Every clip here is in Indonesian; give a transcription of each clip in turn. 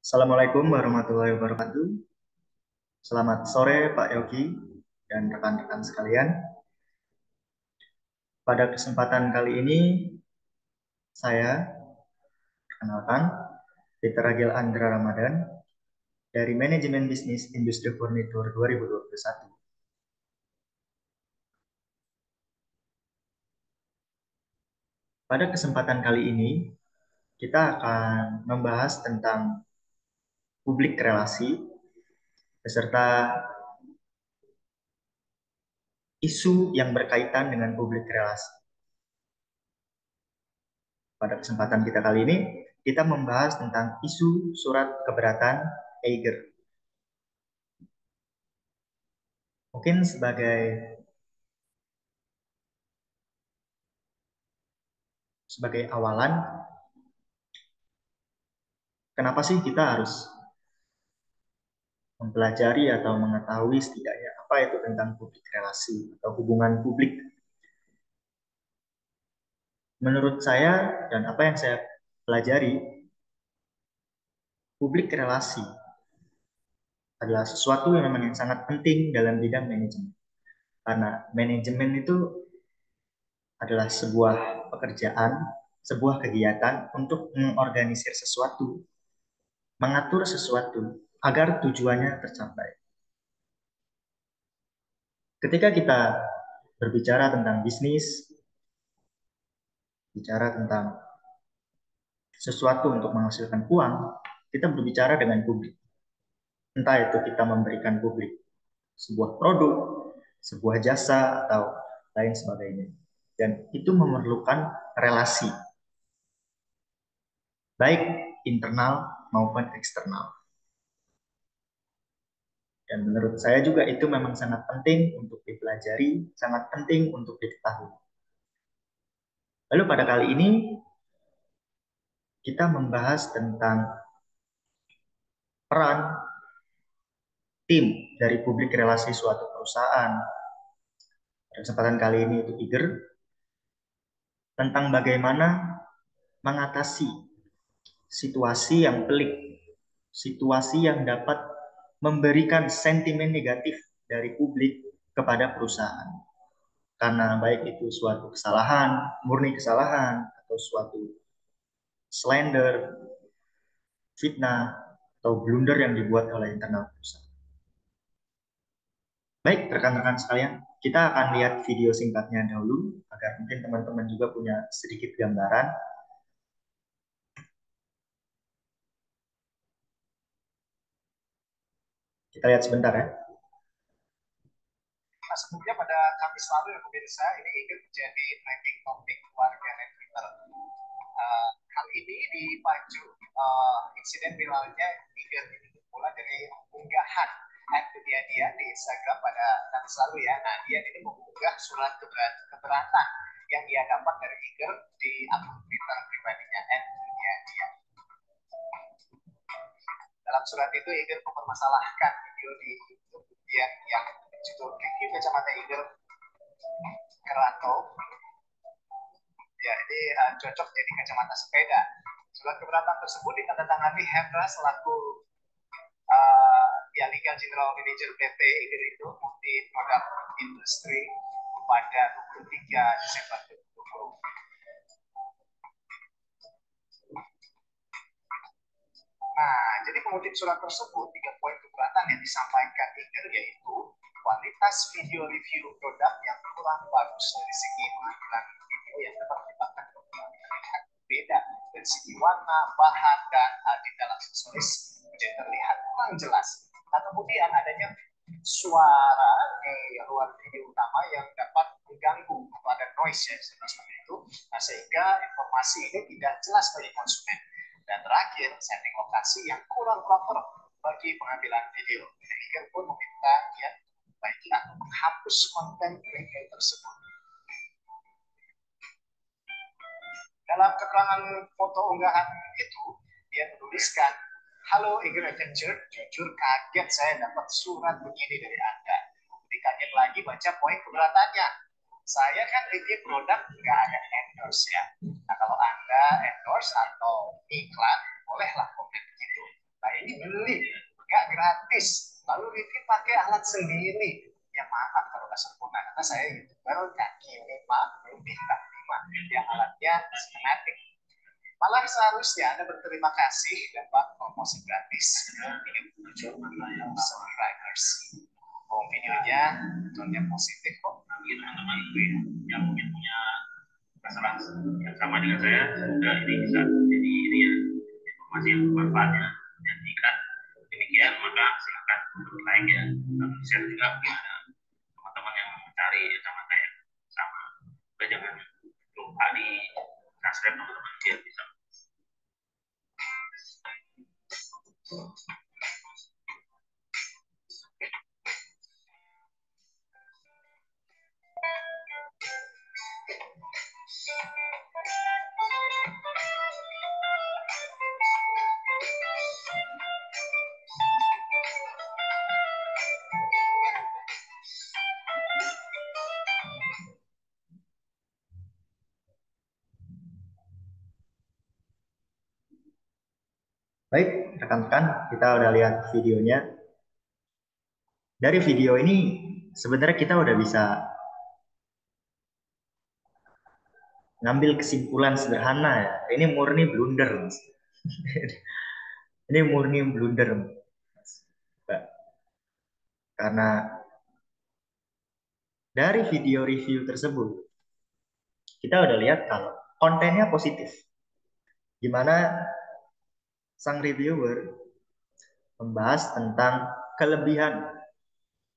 Assalamualaikum warahmatullahi wabarakatuh. Selamat sore Pak Yogi dan rekan-rekan sekalian. Pada kesempatan kali ini saya perkenalkan Peter Agil Andra Ramadan dari Manajemen Bisnis Industri Furnitur 2021. Pada kesempatan kali ini kita akan membahas tentang publik relasi beserta isu yang berkaitan dengan publik relasi. Pada kesempatan kita kali ini, kita membahas tentang isu surat keberatan Eiger. Mungkin sebagai awalan, kenapa sih kita harus mempelajari atau mengetahui setidaknya apa itu tentang publik relasi atau hubungan publik? Menurut saya dan apa yang saya pelajari, publik relasi adalah sesuatu yang memang yang sangat penting dalam bidang manajemen. Karena manajemen itu adalah sebuah pekerjaan, sebuah kegiatan untuk mengorganisir sesuatu, mengatur sesuatu agar tujuannya tercapai. Ketika kita berbicara tentang bisnis, bicara tentang sesuatu untuk menghasilkan uang, kita berbicara dengan publik. Entah itu kita memberikan publik sebuah produk, sebuah jasa, atau lain sebagainya. Dan itu memerlukan relasi, baik internal maupun eksternal. Dan menurut saya juga itu memang sangat penting untuk dipelajari, sangat penting untuk diketahui. Lalu pada kali ini kita membahas tentang peran tim dari publik relasi suatu perusahaan. Pada kesempatan kali ini itu Iger, tentang bagaimana mengatasi situasi yang pelik, situasi yang dapat memberikan sentimen negatif dari publik kepada perusahaan. Karena baik itu suatu kesalahan, murni kesalahan, atau suatu slander, fitnah, atau blunder yang dibuat oleh internal perusahaan. Baik, rekan-rekan sekalian, kita akan lihat video singkatnya dahulu, agar mungkin teman-teman juga punya sedikit gambaran. Kita lihat sebentar ya. Sebelumnya pada Kamis lalu ya pemirsa, ini ingin menjadi trending topik warga net Twitter. Hal ini dipacu insiden viralnya Iger ini dimulai dari unggahan dia di Instagram pada Kamis lalu ya. Nah, dia ini mengunggah surat keberatan yang dia dapat dari Iger di akun Twitter pribadinya dia. Dalam surat itu Iger mempermasalahkan video di YouTube yang judul review kacamata Iger Kerato. Ya, ini cocok jadi kacamata sepeda. Surat keberatan tersebut ditandatangani Hendra selaku Legal General Manager PT Iger itu Multi Product Industry pada 23 Desember 2020. Nah, jadi mengutip surat tersebut, 3 poin keberatan yang disampaikan Iger yaitu kualitas video review produk yang kurang bagus dari segi pengambilan video yang dapat menyebabkan beda dari segi warna, bahan, dan detail aksesoris menjadi terlihat kurang jelas. Nah, kemudian adanya suara di luar video utama yang dapat mengganggu atau ada noise ya, seperti itu. Nah, sehingga informasi ini tidak jelas bagi konsumen. Dan terakhir, setting lokasi yang kurang proper bagi pengambilan video. Iger pun meminta dia baiknya untuk menghapus konten review tersebut. Dalam keterangan foto unggahan itu, dia menuliskan, "Halo Iger Adventure, jujur kaget saya dapat surat begini dari Anda. Lebih kaget lagi baca poin keberatannya. Saya kan review produk nggak ada endorse ya. Nah, kalau Anda endorse atau iklan, bolehlah komen begitu. Nah, ini beli, nggak gratis. Lalu review pakai alat sendiri. Ya maaf kalau nggak sempurna, karena saya YouTuber kaki 5, belum bintang 5. Ya alatnya sinematik. Malah seharusnya Anda berterima kasih dapat promosi gratis ke 37 subscribers. Oh, videonya tentunya positif kok. Bagi teman-teman yang mungkin punya masalah yang sama dengan saya, semoga ini bisa jadi ini ya informasi yang bermanfaat ya. Dan jika demikian maka silakan like ya, dan share juga mungkin ada teman-teman yang mencari kacamata yang sama. Jangan lupa di subscribe teman-teman biar bisa. Baik, rekan-rekan, kita udah lihat videonya. Dari video ini, sebenarnya kita udah bisa ngambil kesimpulan sederhana ya. Ini murni blunder, Mas. Ini murni blunder, Mas. Karena dari video review tersebut, kita udah lihat kalau kontennya positif. Gimana sang reviewer membahas tentang kelebihan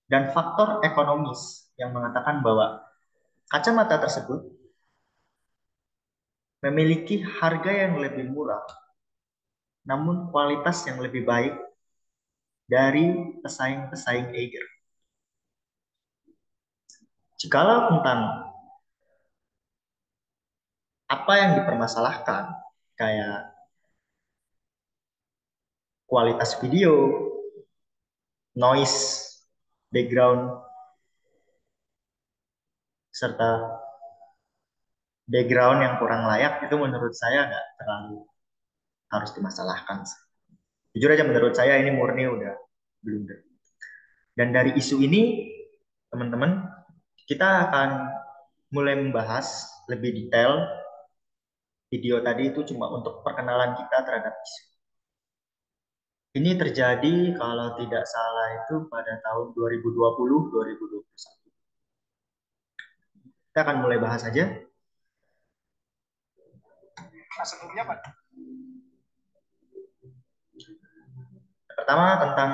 dan faktor ekonomis yang mengatakan bahwa kacamata tersebut memiliki harga yang lebih murah, namun kualitas yang lebih baik dari pesaing-pesaing Eiger. Jikalau tentang apa yang dipermasalahkan, kayak kualitas video, noise, background, serta background yang kurang layak, itu menurut saya nggak terlalu harus dimasalahkan. Jujur aja menurut saya ini murni udah blunder. Dan dari isu ini, teman-teman, kita akan mulai membahas lebih detail. Video tadi itu cuma untuk perkenalan kita terhadap isu. Ini terjadi kalau tidak salah itu pada tahun 2020-2021. Kita akan mulai bahas saja. Nah, sebelumnya Pak, Pertama tentang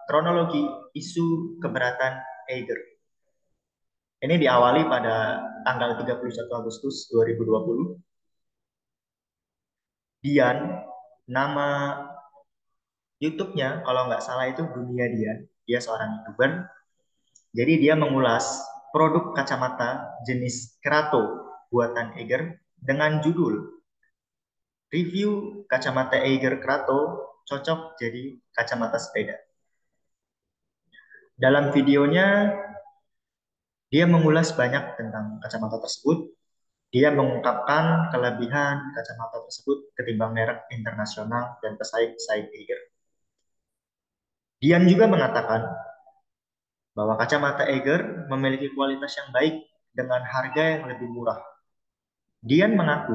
kronologi isu keberatan Eiger. Ini diawali pada tanggal 31 Agustus 2020. Dian, nama YouTube-nya kalau nggak salah itu Dunia Dian. Dia seorang YouTuber. Jadi dia mengulas produk kacamata jenis Krato buatan Eiger dengan judul Review Kacamata Eiger Krato Cocok Jadi Kacamata Sepeda. Dalam videonya, dia mengulas banyak tentang kacamata tersebut. Dia mengungkapkan kelebihan kacamata tersebut ketimbang merek internasional dan pesaing-pesaing Eiger. Dian juga mengatakan bahwa kacamata Eiger memiliki kualitas yang baik dengan harga yang lebih murah. Dian mengaku,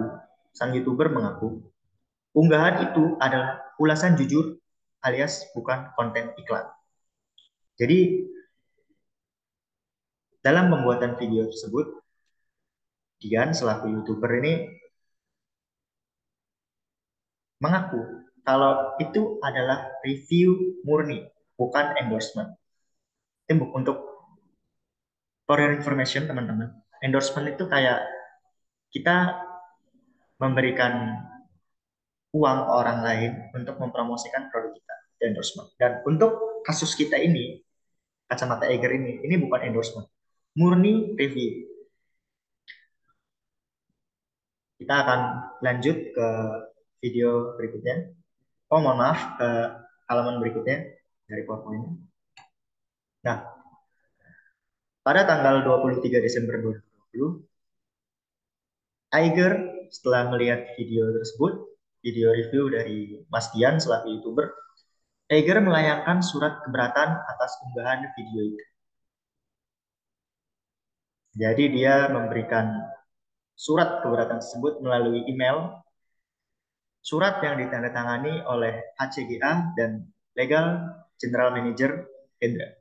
sang YouTuber mengaku, unggahan itu adalah ulasan jujur alias bukan konten iklan. Jadi dalam pembuatan video tersebut, Dian selaku YouTuber ini mengaku kalau itu adalah review murni, bukan endorsement. Itu untuk for your information teman-teman, endorsement itu kayak kita memberikan uang ke orang lain untuk mempromosikan produk kita, itu endorsement. Dan untuk kasus kita ini, kacamata Eiger ini bukan endorsement, murni review. Kita akan lanjut ke video berikutnya. Oh, mohon maaf, ke halaman berikutnya dari PowerPoint. Nah, pada tanggal 23 Desember 2020, Eiger setelah melihat video tersebut, video review dari Mas Dian selaku YouTuber, Eiger melayangkan surat keberatan atas unggahan video itu. Jadi dia memberikan surat keberatan tersebut melalui email, surat yang ditandatangani oleh HCGA dan Legal General Manager Hendra.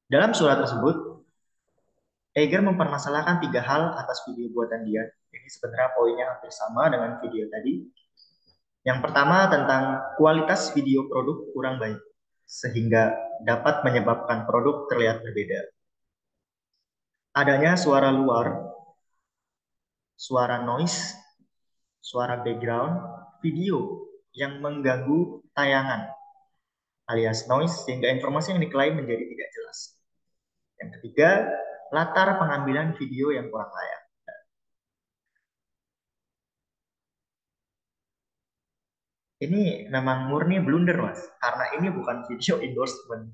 Dalam surat tersebut, Eiger mempermasalahkan 3 hal atas video buatan dia. Ini sebenarnya poinnya hampir sama dengan video tadi. Yang pertama tentang kualitas video produk kurang baik, sehingga dapat menyebabkan produk terlihat berbeda. Adanya suara luar, suara noise, suara background, video yang mengganggu tayangan alias noise sehingga informasi yang diklaim menjadi tidak jelas. Yang ketiga, latar pengambilan video yang kurang layak. Ini memang murni blunder, Mas, karena ini bukan video endorsement.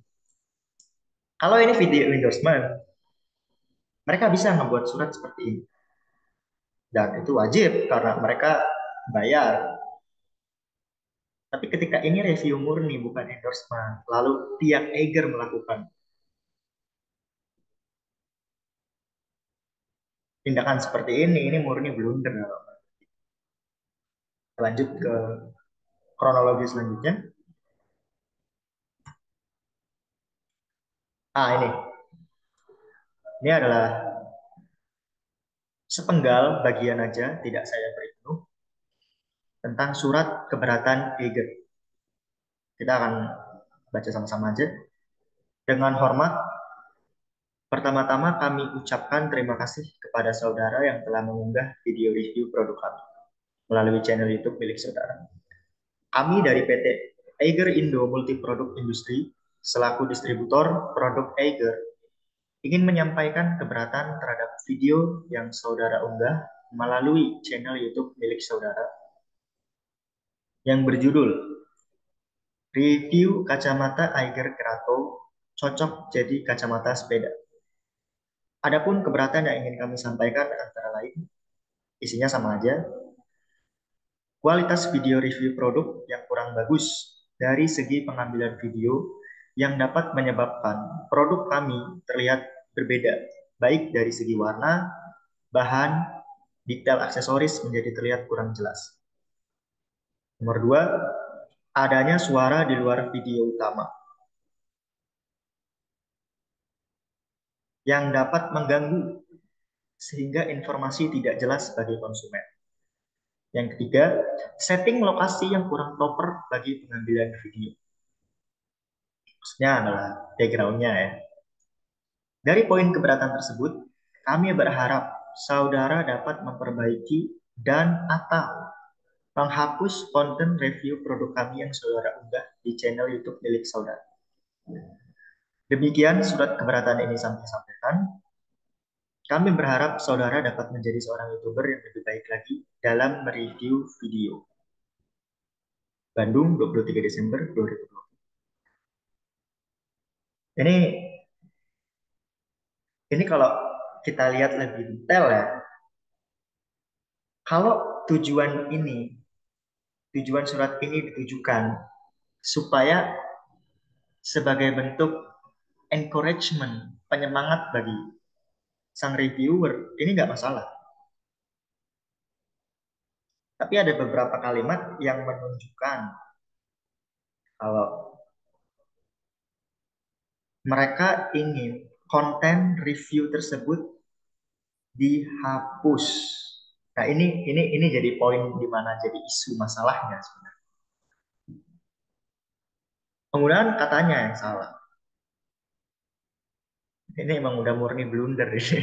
Kalau ini video endorsement, mereka bisa membuat surat seperti ini. Dan itu wajib karena mereka bayar. Tapi ketika ini review murni bukan endorsement, lalu pihak Eiger melakukan tindakan seperti ini murni blunder. Lanjut ke kronologi selanjutnya. Ini adalah sepenggal bagian aja, tidak saya beri penuh, tentang surat keberatan Eiger. Kita akan baca sama-sama aja. Dengan hormat, pertama-tama kami ucapkan terima kasih kepada saudara yang telah mengunggah video review produk kami melalui channel YouTube milik saudara. Kami dari PT Eiger Indo Multiproduk Industri selaku distributor produk Eiger ingin menyampaikan keberatan terhadap video yang saudara unggah melalui channel YouTube milik saudara yang berjudul Review Kacamata Eiger Kerato Cocok Jadi Kacamata Sepeda. Adapun keberatan yang ingin kami sampaikan antara lain, isinya sama aja. Kualitas video review produk yang kurang bagus dari segi pengambilan video yang dapat menyebabkan produk kami terlihat berbeda, baik dari segi warna, bahan, detail aksesoris menjadi terlihat kurang jelas. Nomor 2, adanya suara di luar video utama yang dapat mengganggu sehingga informasi tidak jelas bagi konsumen. Yang ketiga, setting lokasi yang kurang proper bagi pengambilan video. Maksudnya adalah background-nya ya. Dari poin keberatan tersebut, kami berharap saudara dapat memperbaiki dan atau menghapus konten review produk kami yang saudara unggah di channel YouTube milik saudara. Demikian surat keberatan ini sampaikan. Kami berharap saudara dapat menjadi seorang YouTuber yang lebih baik lagi dalam mereview video. Bandung, 23 Desember 2020. Ini kalau kita lihat lebih detail ya. Kalau tujuan surat ini ditujukan supaya sebagai bentuk encouragement, penyemangat bagi sang reviewer, ini nggak masalah. Tapi ada beberapa kalimat yang menunjukkan kalau mereka ingin konten review tersebut dihapus. Nah, ini jadi poin di mana jadi isu masalahnya sebenarnya. Penggunaan katanya yang salah. Ini emang udah murni blunder ini.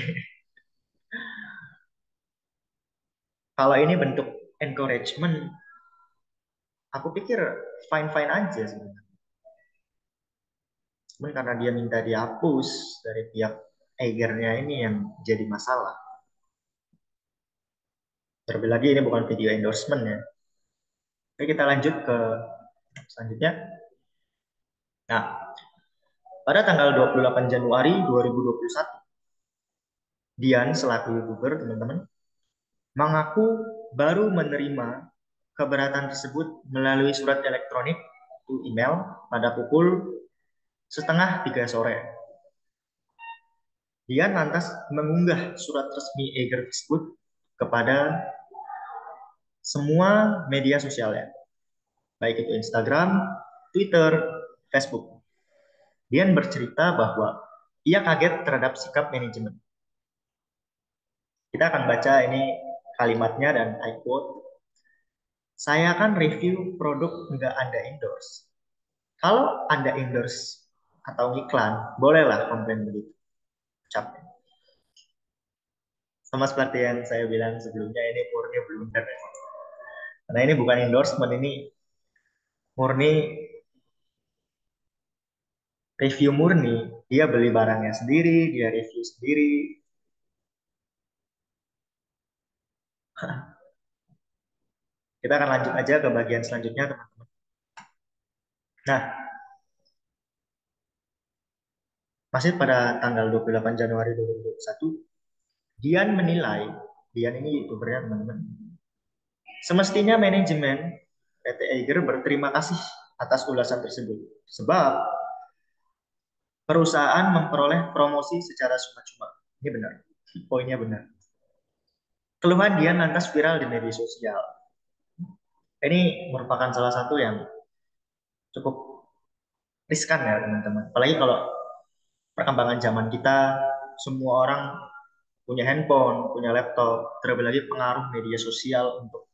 Kalau ini bentuk encouragement, aku pikir fine-fine aja sebenarnya. Cuman karena dia minta dihapus dari pihak Eiger-nya ini yang jadi masalah. Terlebih lagi ini bukan video endorsement ya. Oke, kita lanjut ke selanjutnya. Nah, pada tanggal 28 Januari 2021, Dian selaku YouTuber, teman-teman, mengaku baru menerima keberatan tersebut melalui surat elektronik itu email pada pukul setengah 3 sore. Dia lantas mengunggah surat resmi Eiger tersebut kepada semua media sosialnya, baik itu Instagram, Twitter, Facebook. Dia bercerita bahwa ia kaget terhadap sikap manajemen. Kita akan baca ini kalimatnya dan I quote, "Saya kan review produk nggak Anda endorse. Kalau Anda endorse atau iklan, bolehlah komplain begitu." Ucapnya. Sama seperti yang saya bilang sebelumnya, ini murni blunder. Karena ini bukan endorsement, ini murni review murni. Dia beli barangnya sendiri, dia review sendiri. Kita akan lanjut aja ke bagian selanjutnya, teman-teman. Nah, masih pada tanggal 28 Januari 2021, Dian menilai, Dian ini youtubernya teman-teman, semestinya manajemen PT Eiger berterima kasih atas ulasan tersebut. Sebab perusahaan memperoleh promosi secara cuma-cuma. Ini benar, poinnya benar. Keluhan Dian lantas viral di media sosial. Ini merupakan salah satu yang cukup riskan ya teman-teman. Apalagi kalau perkembangan zaman kita, semua orang punya handphone, punya laptop, terlebih lagi pengaruh media sosial untuk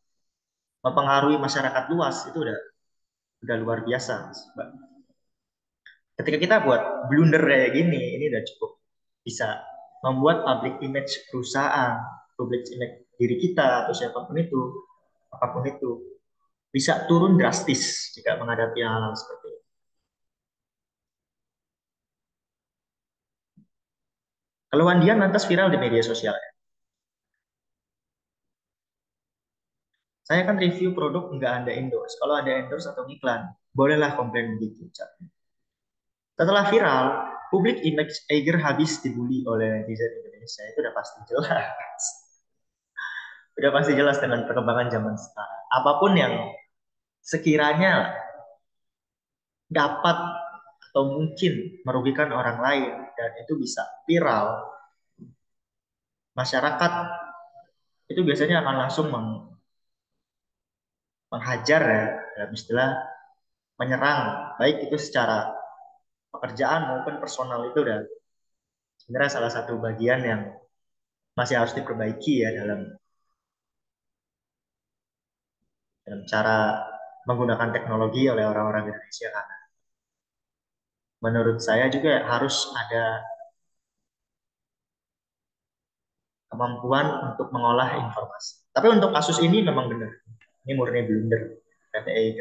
mempengaruhi masyarakat luas itu udah luar biasa. Ketika kita buat blunder kayak gini, ini udah cukup bisa membuat public image perusahaan, public image diri kita atau siapapun itu, apapun itu, bisa turun drastis jika menghadapi hal-hal seperti itu. Keluhan dia lantas viral di media sosial. Saya kan review produk nggak Anda endorse. Kalau Anda endorse atau iklan, bolehlah komplain begitu. Setelah viral, publik image Eiger habis dibully oleh netizen Indonesia. Itu udah pasti jelas. Udah pasti jelas dengan perkembangan zaman sekarang. Apapun yang sekiranya dapat atau mungkin merugikan orang lain dan itu bisa viral, masyarakat itu biasanya akan langsung menghajar ya, dalam istilah menyerang, baik itu secara pekerjaan maupun personal. Itu udah sebenarnya salah satu bagian yang masih harus diperbaiki ya dalam cara menggunakan teknologi oleh orang-orang Indonesia, karena menurut saya juga harus ada kemampuan untuk mengolah informasi. Tapi untuk kasus ini memang benar, ini murni blunder PTE.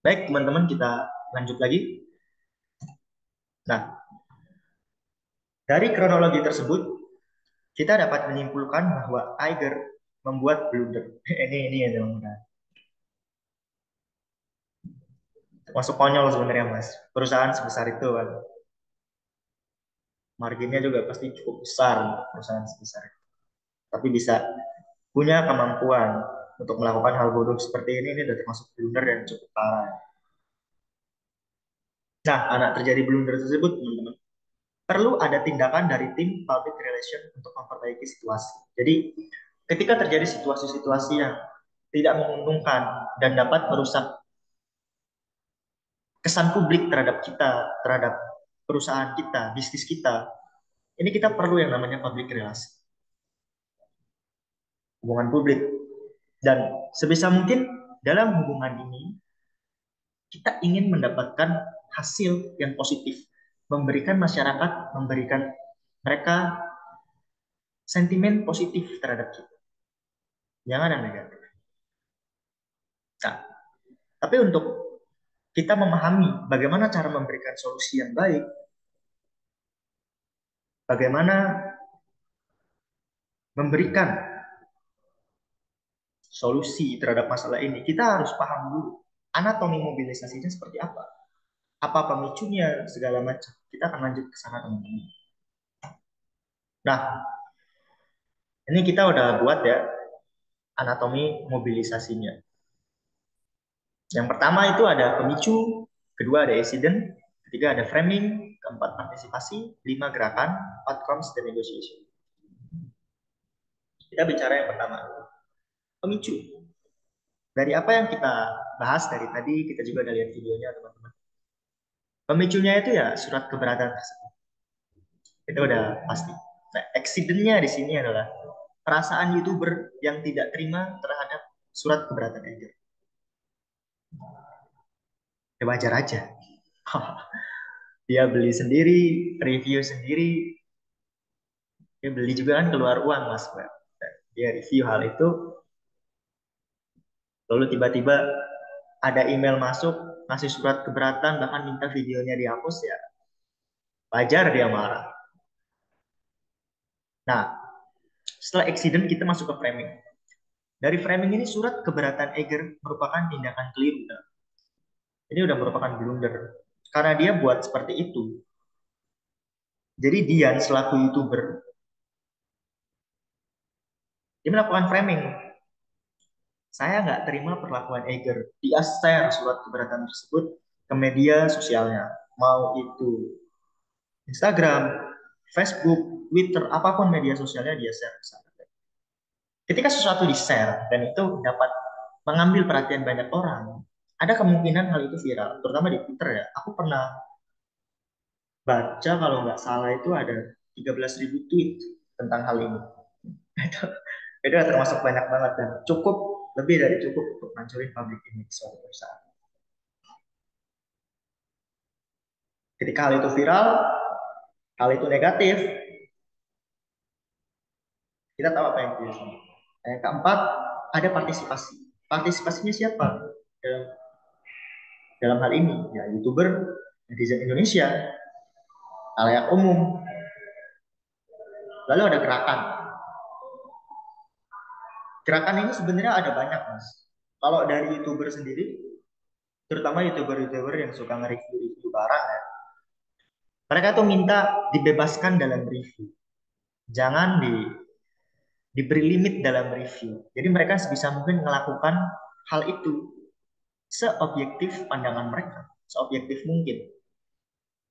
Baik teman-teman, kita lanjut lagi. Nah, dari kronologi tersebut kita dapat menyimpulkan bahwa Iger membuat blunder. Ini yang benar. Masuk konyol sebenarnya mas. Perusahaan sebesar itu kan, marginnya juga pasti cukup besar untuk perusahaan sebesar itu. Tapi bisa punya kemampuan untuk melakukan hal bodoh seperti ini udah termasuk blunder dan cukup parah. Nah, anak terjadi blunder tersebut, teman-teman, perlu ada tindakan dari tim public relation untuk memperbaiki situasi. Jadi, ketika terjadi situasi-situasi yang tidak menguntungkan dan dapat merusak kesan publik terhadap kita, terhadap perusahaan kita, bisnis kita, ini kita perlu yang namanya public relation, hubungan publik. Dan sebisa mungkin dalam hubungan ini kita ingin mendapatkan hasil yang positif, memberikan masyarakat, memberikan mereka sentimen positif terhadap kita, jangan yang negatif. Nah, tapi untuk kita memahami bagaimana cara memberikan solusi yang baik, bagaimana memberikan solusi terhadap masalah ini, kita harus paham dulu anatomi mobilisasinya seperti apa pemicunya, segala macam. Kita akan lanjut ke sana teman-teman. Nah, ini kita udah buat ya anatomi mobilisasinya. Yang pertama itu ada pemicu, kedua ada accident, ketiga ada framing, keempat partisipasi, lima gerakan, outcomes, dan negotiation. Kita bicara yang pertama, pemicu. Dari apa yang kita bahas dari tadi, kita juga udah lihat videonya teman-teman. Pemicunya itu ya surat keberatan tersebut. Itu udah pasti. Nah, accident-nya di sini adalah perasaan YouTuber yang tidak terima terhadap surat keberatan Eger. Ya wajar aja. Dia beli sendiri, review sendiri, dia beli juga kan keluar uang mas. Dia review hal itu, lalu tiba-tiba ada email masuk, ngasih surat keberatan, bahkan minta videonya dihapus, ya wajar dia marah. Nah, setelah accident kita masuk ke framing. Dari framing ini surat keberatan Eger merupakan tindakan keliru. Nah, ini udah merupakan blunder. Karena dia buat seperti itu. Jadi Dian selaku YouTuber, dia melakukan framing. Saya nggak terima perlakuan Eger. Dia share surat keberatan tersebut ke media sosialnya. Mau itu Instagram, Facebook, Twitter, apapun media sosialnya dia share ke sana. Ketika sesuatu di-share dan itu dapat mengambil perhatian banyak orang, ada kemungkinan hal itu viral, terutama di Twitter ya. Aku pernah baca kalau nggak salah itu ada 13.000 tweet tentang hal ini. Itu, itu termasuk banyak banget dan cukup lebih dari cukup untuk hancurin public image suatu perusahaan. Ketika hal itu viral, hal itu negatif, kita tahu apa yang terjadi. Yang keempat, ada partisipasi. Partisipasinya siapa dalam dalam hal ini? Ya, YouTuber, netizen Indonesia, halayak umum. Lalu ada gerakan. Gerakan ini sebenarnya ada banyak, Mas. Kalau dari YouTuber sendiri, terutama YouTuber-YouTuber yang suka nge-review barang ya, mereka tuh minta dibebaskan dalam review. Jangan diberi limit dalam review. Jadi mereka sebisa mungkin melakukan hal itu seobjektif pandangan mereka, seobjektif mungkin.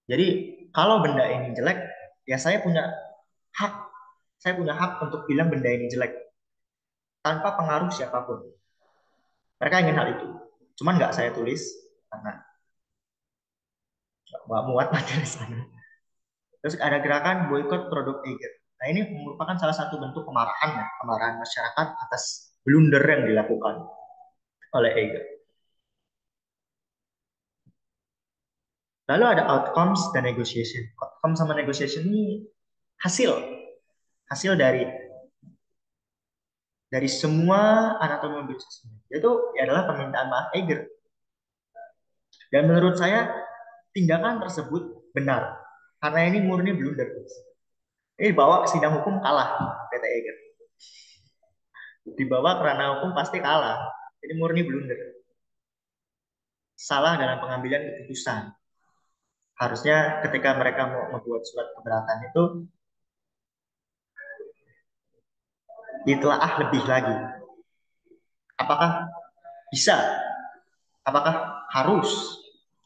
Jadi kalau benda ini jelek, ya hak, saya punya hak untuk bilang benda ini jelek tanpa pengaruh siapapun. Mereka ingin hal itu, cuman nggak saya tulis karena nggak muat materi sana. Terus ada gerakan boykot produk Eiger. Nah ini merupakan salah satu bentuk kemarahan ya, kemarahan masyarakat atas blunder yang dilakukan oleh Eiger. Lalu ada outcomes dan negotiation. Outcome sama negotiation ini hasil hasil dari semua anatomi mobil sistem. Itu adalah permintaan maaf Eiger. Dan menurut saya tindakan tersebut benar karena ini murni blunder. Ini bawa ke sidang hukum kalah PT Eiger. Dibawa ke ranah hukum pasti kalah. Ini murni blunder. Salah dalam pengambilan keputusan. Harusnya ketika mereka mau membuat surat keberatan itu ditelaah lebih lagi. Apakah bisa? Apakah harus?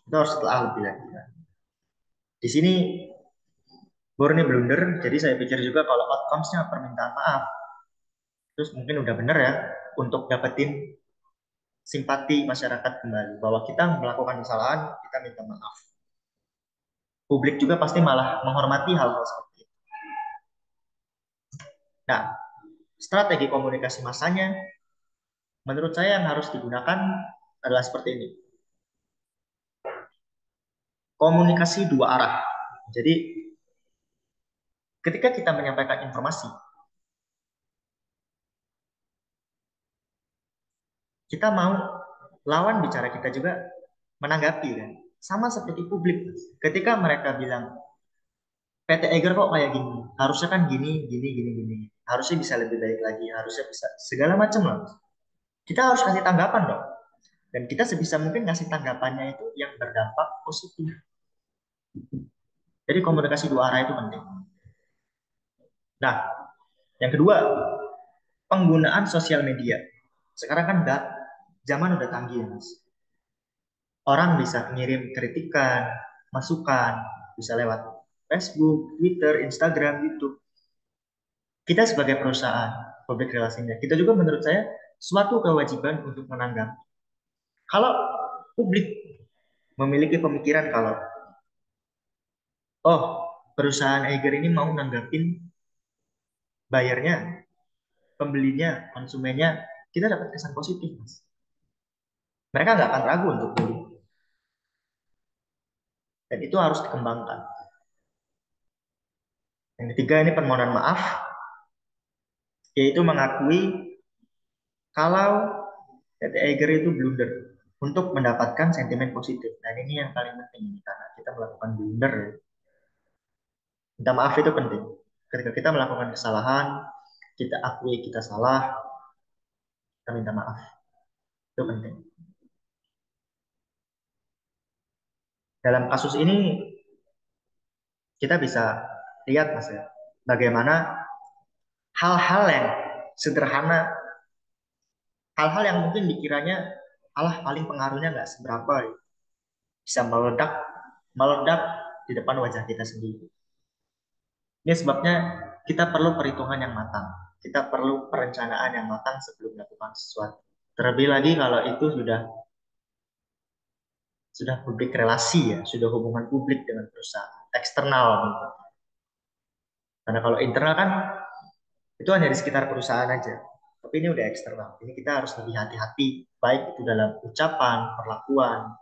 Itu harus ditelaah lebih lagi. Di sini murni blunder, jadi saya pikir juga kalau outcomes-nya permintaan maaf, terus mungkin udah bener ya untuk dapetin simpati masyarakat kembali bahwa kita melakukan kesalahan, kita minta maaf. Publik juga pasti malah menghormati hal-hal seperti itu. Nah, strategi komunikasi masanya menurut saya yang harus digunakan adalah seperti ini. Komunikasi dua arah. Jadi ketika kita menyampaikan informasi, kita mau lawan bicara kita juga menanggapi kan. Sama seperti publik. Ketika mereka bilang PT Eger kok kayak gini, harusnya kan gini, gini, gini, gini. Harusnya bisa lebih baik lagi, harusnya bisa segala macam lah. Kita harus kasih tanggapan dong. Dan kita sebisa mungkin ngasih tanggapannya itu yang berdampak positif. Jadi komunikasi dua arah itu penting. Nah, yang kedua, penggunaan sosial media. Sekarang kan zaman udah canggih ya, Mas. orang bisa ngirim kritikan, masukan, bisa lewat Facebook, Twitter, Instagram, YouTube. Kita sebagai perusahaan public relasinya, kita juga menurut saya suatu kewajiban untuk menanggapi. Kalau publik memiliki pemikiran kalau, oh, perusahaan Eiger ini mau nanggapin bayarnya, pembelinya, konsumennya, kita dapat kesan positif, Mas. Mereka nggak akan ragu untuk beli. Dan itu harus dikembangkan. Yang ketiga ini permohonan maaf, yaitu mengakui kalau PT Eiger itu blunder untuk mendapatkan sentimen positif. Dan ini yang paling penting karena kita melakukan blunder. Minta maaf itu penting. Ketika kita melakukan kesalahan, kita akui kita salah, kita minta maaf. Itu penting. Dalam kasus ini kita bisa lihat Mas ya, bagaimana hal-hal yang sederhana, hal-hal yang mungkin dikiranya alah paling pengaruhnya nggak seberapa, bisa meledak meledak di depan wajah kita sendiri. Ini sebabnya kita perlu perhitungan yang matang. Kita perlu perencanaan yang matang sebelum melakukan sesuatu. Terlebih lagi kalau itu sudah publik relasi ya, sudah hubungan publik dengan perusahaan eksternal. Karena kalau internal kan itu hanya di sekitar perusahaan aja. Tapi ini udah eksternal. Ini kita harus lebih hati-hati, baik itu dalam ucapan, perlakuan,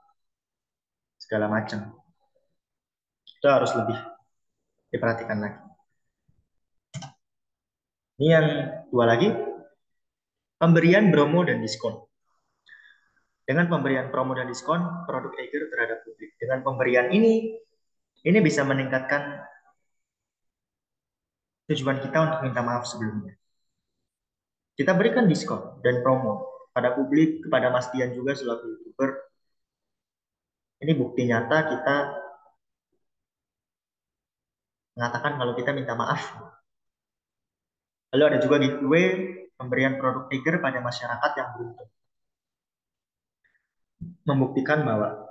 segala macam. Itu harus lebih diperhatikan lagi. Ini yang dua lagi, pemberian promo dan diskon. Dengan pemberian promo dan diskon produk Eiger terhadap publik. Dengan pemberian ini bisa meningkatkan tujuan kita untuk minta maaf sebelumnya. Kita berikan diskon dan promo pada publik, kepada Mas Dian juga selaku YouTuber. Ini bukti nyata kita mengatakan kalau kita minta maaf. Lalu ada juga giveaway pemberian produk Tiger pada masyarakat yang beruntung. Membuktikan bahwa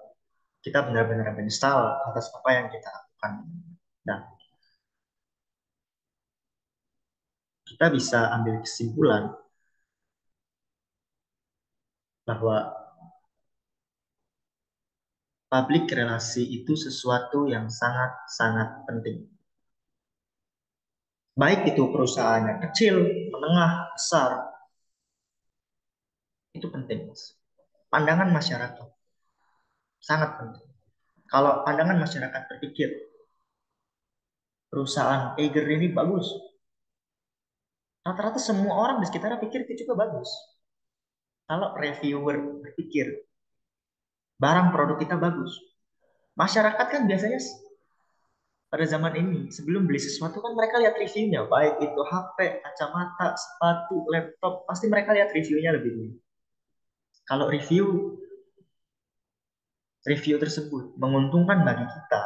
kita benar-benar menyesal atas apa yang kita lakukan. Nah, kita bisa ambil kesimpulan bahwa public relasi itu sesuatu yang sangat-sangat penting. Baik itu perusahaannya kecil, menengah, besar, itu penting. Pandangan masyarakat sangat penting. Kalau pandangan masyarakat berpikir, perusahaan Eiger ini bagus, rata-rata semua orang di sekitar pikir itu juga bagus. Kalau reviewer berpikir, barang produk kita bagus, masyarakat kan biasanya pada zaman ini sebelum beli sesuatu kan mereka lihat reviewnya, baik itu HP, kacamata, sepatu, laptop, pasti mereka lihat reviewnya lebih dulu. Kalau review tersebut menguntungkan bagi kita,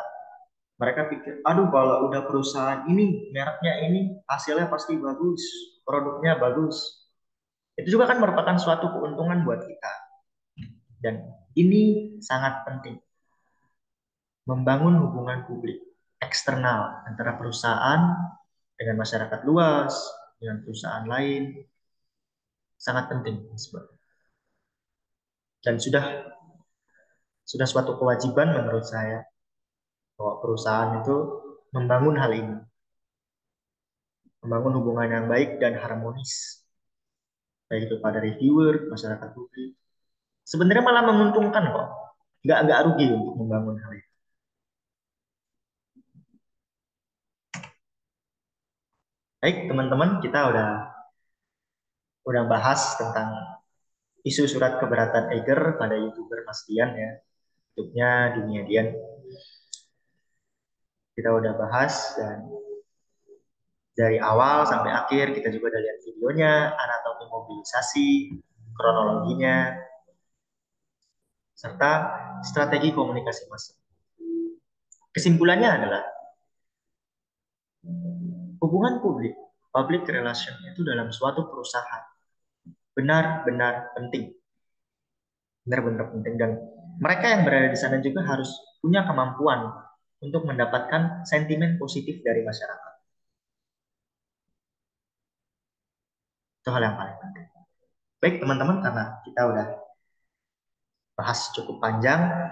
mereka pikir, aduh kalau udah perusahaan ini, mereknya ini, hasilnya pasti bagus, produknya bagus. Itu juga kan merupakan suatu keuntungan buat kita. Dan ini sangat penting, membangun hubungan publik eksternal antara perusahaan dengan masyarakat luas, dengan perusahaan lain, sangat penting. Dan sudah suatu kewajiban menurut saya bahwa perusahaan itu membangun hal ini, membangun hubungan yang baik dan harmonis, baik itu pada reviewer, masyarakat publik. Sebenarnya malah menguntungkan kok, nggak rugi untuk membangun hal itu. Baik teman-teman, kita udah bahas tentang isu surat keberatan Eiger pada YouTuber Mas Dian ya, YouTube-nya Dunia Dian. Kita udah bahas dan dari awal sampai akhir kita juga udah lihat videonya, anatomi mobilisasi, kronologinya, serta strategi komunikasi massa. Kesimpulannya adalah hubungan publik, public relation itu dalam suatu perusahaan benar-benar penting, benar-benar penting dan mereka yang berada di sana juga harus punya kemampuan untuk mendapatkan sentimen positif dari masyarakat. Itu hal yang paling penting. Baik teman-teman, karena kita udah bahas cukup panjang,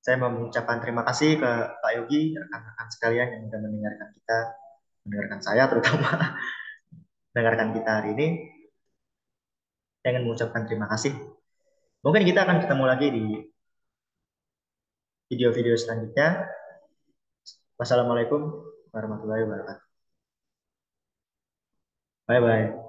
saya mau mengucapkan terima kasih ke Pak Yogi, rekan-rekan sekalian yang sudah mendengarkan kita, mendengarkan saya terutama, mendengarkan kita hari ini. Saya ingin mengucapkan terima kasih. Mungkin kita akan ketemu lagi di video-video selanjutnya. Wassalamualaikum warahmatullahi wabarakatuh. Bye-bye.